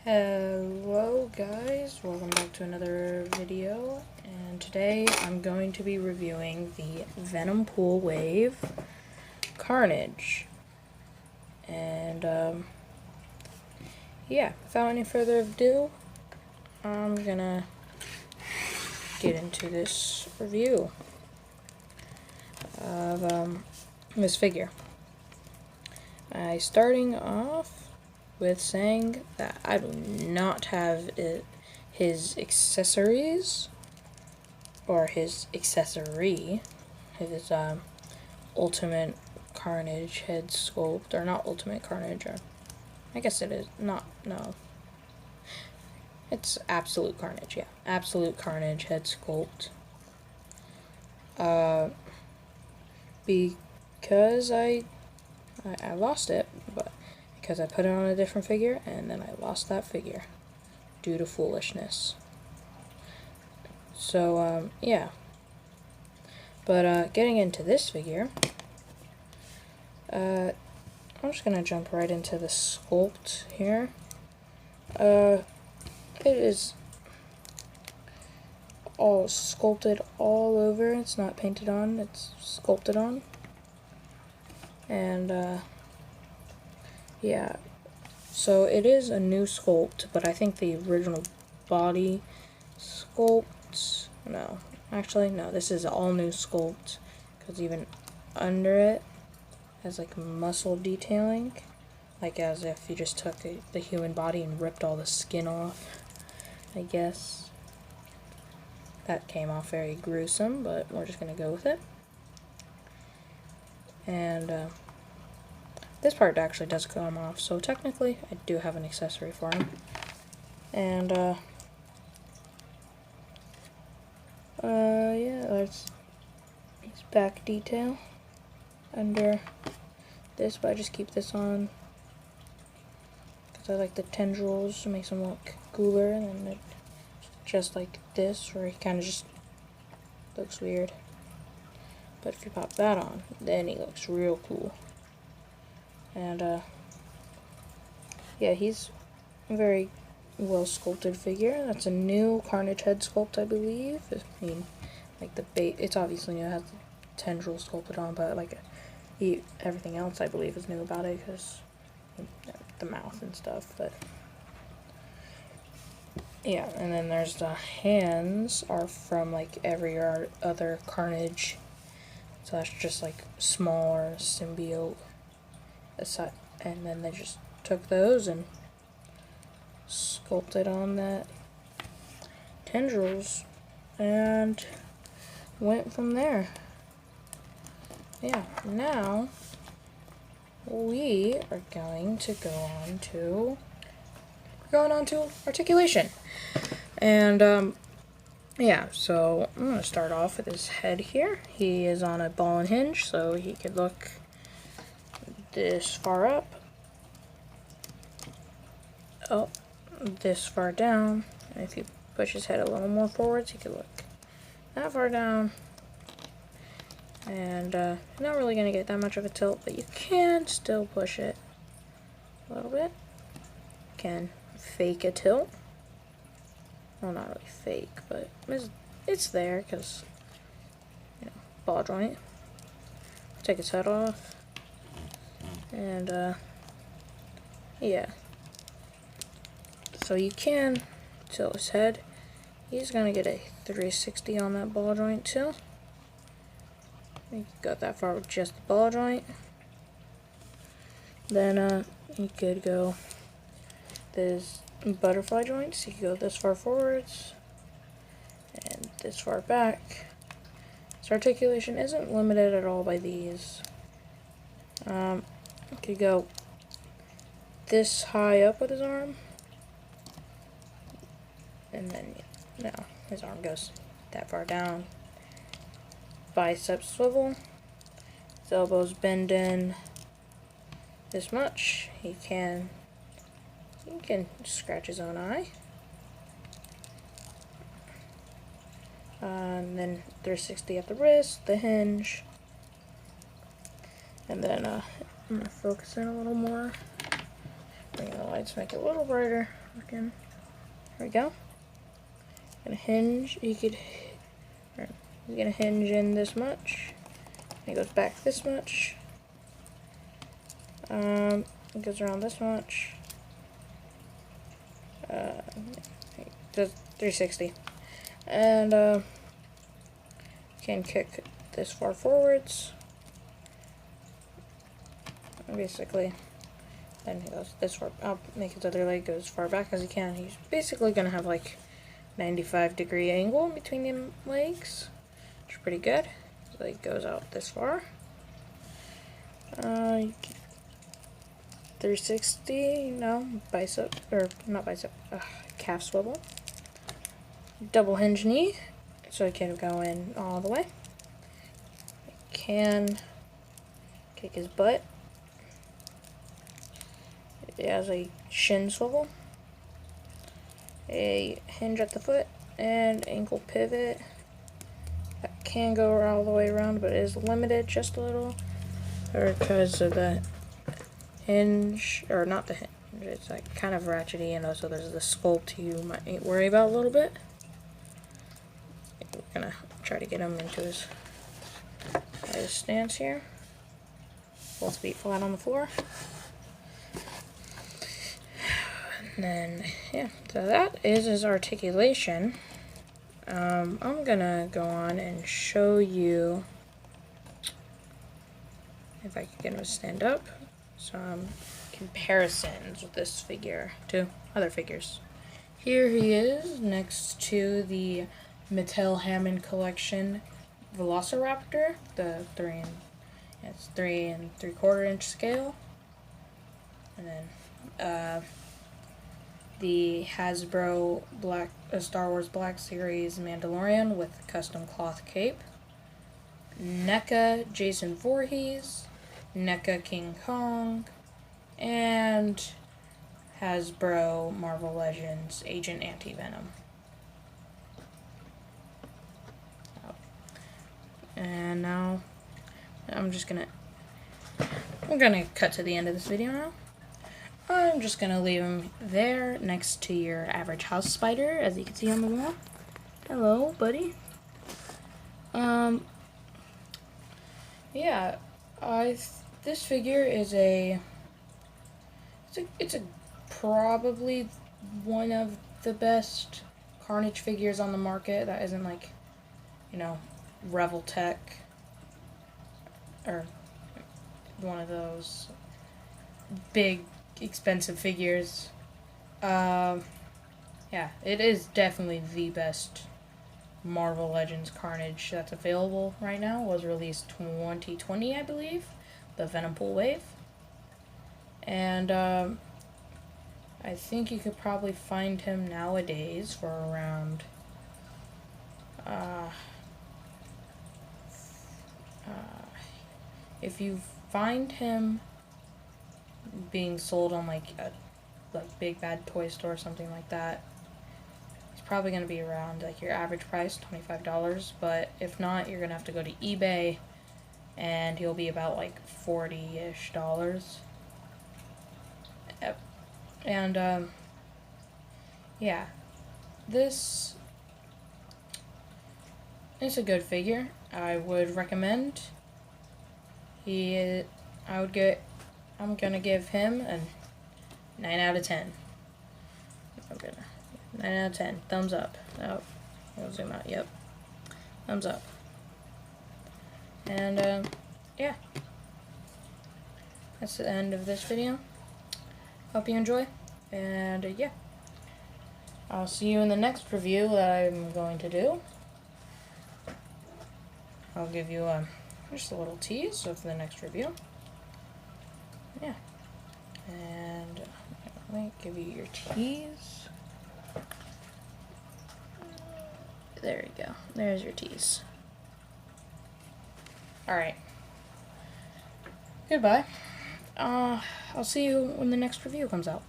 Hello guys, welcome back to another video, and today I'm going to be reviewing the Venom Pool Wave Carnage. And yeah, without any further ado, I'm gonna get into this review of this figure. Starting off with saying that I do not have his accessories, or his accessory, his Ultimate Carnage head sculpt, or not Ultimate Carnage, or I guess it is not, no. It's Absolute Carnage, yeah. Absolute Carnage head sculpt. Because I lost it, but because I put it on a different figure, and then I lost that figure due to foolishness. So, yeah. But, getting into this figure, I'm just gonna jump right into the sculpt here. It is all sculpted all over. It's not painted on, it's sculpted on. And, yeah. So it is a new sculpt, but I think the original body sculpt, no. Actually, no, this is all new sculpt, because even under it has like muscle detailing, like as if you just took the human body and ripped all the skin off, I guess. That came off very gruesome, but we're just gonna go with it. And this part actually does come off, so technically I do have an accessory for him. And yeah, there's his back detail under this, but I just keep this on because I like the tendrils to make him look cooler, and then it just like this, where he kind of just looks weird. But if you pop that on, then he looks real cool. And yeah, he's a very well sculpted figure. That's a new Carnage head sculpt, I believe. I mean, like the bait, it's obviously new, it has the tendril sculpted on, but like everything else I believe is new about it, because the mouth and stuff. But yeah, and then there's the hands are from like every other Carnage / just like smaller symbiote aside, and then they just took those and sculpted on that tendrils and went from there. Yeah, now we are going to go on to articulation. And yeah, so I'm going to start off with his head here. He is on a ball and hinge, so he could look this far up, oh, this far down, and if you push his head a little more forwards, he could look that far down. And you're not really going to get that much of a tilt, but you can still push it a little bit. You can fake a tilt. Well, not really fake, but it's there, because, you know, ball joint. Take his head off. And, yeah. So you can tilt his head. He's gonna get a 360 on that ball joint too. You got that far with just the ball joint. Then, you could go this butterfly joints. You could go this far forwards and this far back. So articulation isn't limited at all by these. You could go this high up with his arm, and then no, his arm goes that far down. Biceps swivel, his elbows bend in this much. He can scratch his own eye. And then 360 at the wrist, the hinge, and then I'm gonna focus in a little more. Let's make it a little brighter looking. There we go. Gonna hinge. He's gonna hinge in this much. It goes back this much. It goes around this much. It does 360. And can kick this far forwards. Basically, then he goes this far. I'll make his other leg go as far back as he can. He's basically gonna have like 95-degree angle between the legs, which is pretty good. So he goes out this far. 360, no, bicep, or not bicep, calf swivel. Double hinge knee, so it can go in all the way. Can kick his butt. It has a shin swivel, a hinge at the foot, and ankle pivot. That can go all the way around, but it is limited just a little, because of the hinge, or not the hinge. It's like kind of ratchety, and also there's the sculpt you might worry about a little bit. We're gonna try to get him into his stance here. Both feet flat on the floor. And then, yeah, so that is his articulation. I'm gonna go on and show you, if I can get him to stand up, some comparisons with this figure to other figures. Here he is next to the Mattel Hammond Collection Velociraptor, the 3 3/4 inch scale, and then the Hasbro Star Wars Black Series Mandalorian with custom cloth cape, NECA Jason Voorhees, NECA King Kong, and Hasbro Marvel Legends Agent Anti-Venom. And now I'm gonna cut to the end of this video now. I'm just gonna leave him there next to your average house spider, as you can see on the wall. Hello, buddy. Yeah, this figure is it's probably one of the best Carnage figures on the market that isn't like, you know, Revel Tech or one of those big expensive figures. Yeah, it is definitely the best Marvel Legends Carnage that's available right now. It was released 2020, I believe, the Venom Pool Wave. And I think you could probably find him nowadays for around if you find him being sold on like a Big Bad Toy Store or something like that, it's probably going to be around like your average price, $25. But if not, you're going to have to go to eBay, and he'll be about like $40-ish. Yep. And yeah, this is a good figure. I would recommend. I'm gonna give him a 9 out of 10. 9 out of 10. Thumbs up. Oh, I'll zoom out. Yep. Thumbs up. And yeah, that's the end of this video. Hope you enjoy. And yeah, I'll see you in the next review that I'm going to do. I'll give you just a little tease of the next review. Yeah. And let me give you your tease. There you go. There's your tease. Alright. Goodbye. I'll see you when the next review comes out.